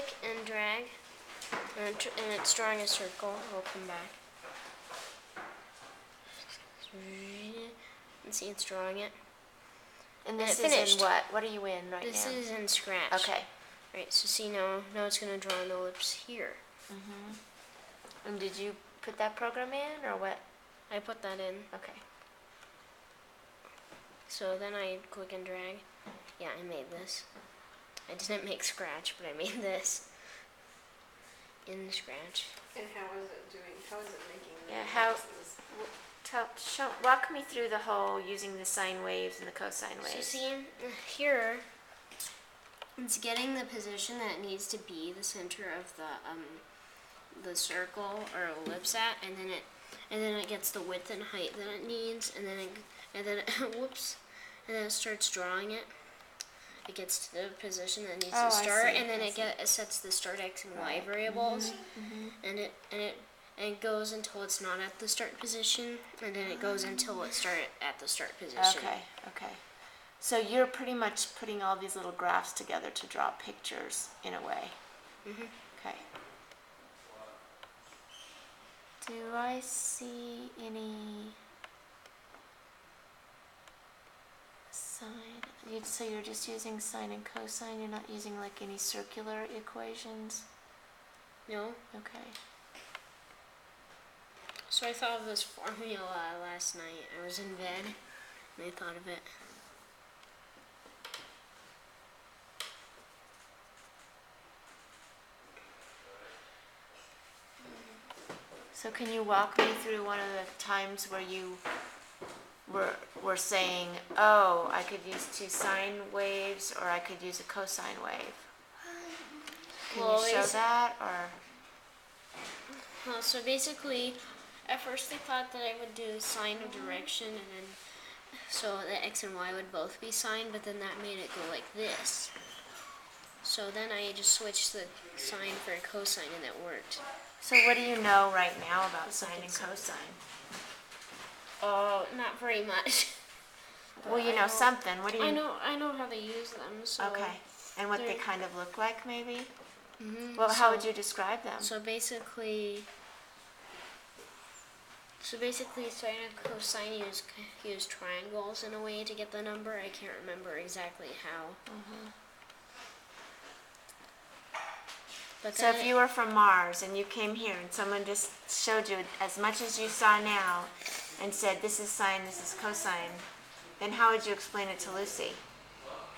click and drag, and it's drawing a circle. I'll come back. And see, it's drawing it. And this is in what? What are you in right now? This is in Scratch. Okay. Right, so see now it's going to draw an ellipse here. And did you put that program in, or what? I put that in. Okay. So then I click and drag. Yeah, I made this. I didn't make Scratch, but I made this in Scratch. And how is it doing? How is it making the Walk me through the whole using the sine waves and the cosine waves. So see, here, it's getting the position that it needs to be the center of the circle or ellipse at, and then it gets the width and height that it needs, and then whoops, and then it starts drawing it. It gets to the position that it needs to start, and then it sets the start x and y variables, and it goes until it's not at the start position, and then it goes until it starts at the start position. Okay. So you're pretty much putting all these little graphs together to draw pictures in a way. Okay. Do I see any sine? So you're just using sine and cosine? You're not using like any circular equations? No. Okay. So I thought of this formula last night. I was in bed, and I thought of it. So can you walk me through one of the times where you were saying, oh, I could use two sine waves, or I could use a cosine wave? Can you show that, or? Well, so basically, at first they thought that I would do sine of direction, and then so the x and y would both be sine, but then that made it go like this. So then I just switched the sine for a cosine, and it worked. So what do you know right now about sine and cosine? Oh, not very much. Well, you know something. What do you? I know how to use them. So okay, and what they kind of look like, maybe. Well, how would you describe them? So basically, sine and cosine use triangles in a way to get the number. I can't remember exactly how. But so if you were from Mars and you came here and someone just showed you as much as you saw now and said, this is sine, this is cosine, then how would you explain it to Lucy?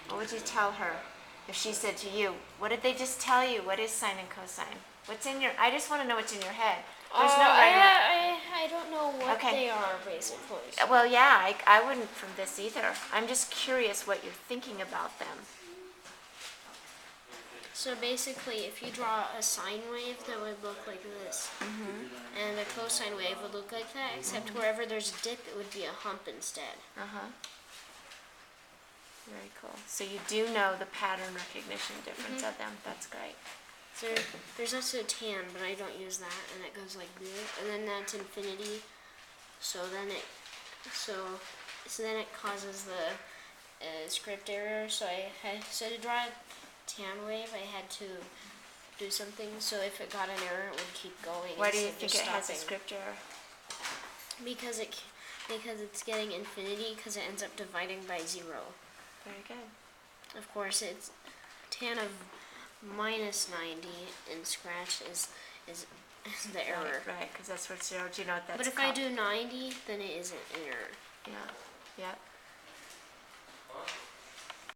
What would you tell her if she said to you, what did they just tell you? What is sine and cosine? What's in your, I just want to know what's in your head. There's no I don't know what they are, basically. Well, yeah, I wouldn't from this either. I'm just curious what you're thinking about them. So basically, if you draw a sine wave, that would look like this. And a cosine wave would look like that, except wherever there's a dip, it would be a hump instead. Very cool. So you do know the pattern recognition difference of them. That's great. So there's also tan, but I don't use that, and it goes like this. And then that's infinity. So then it causes the script error. So to draw a tan wave, I had to do something. So if it got an error, it would keep going. Why do you think it has a script error? Because it's getting infinity, because it ends up dividing by 0. Very good. Of course, it's tan of minus 90 in Scratch is the error. Right, because that's what 0. Do you know what that's called? But if I do 90, then it isn't an error. Yeah. Yep.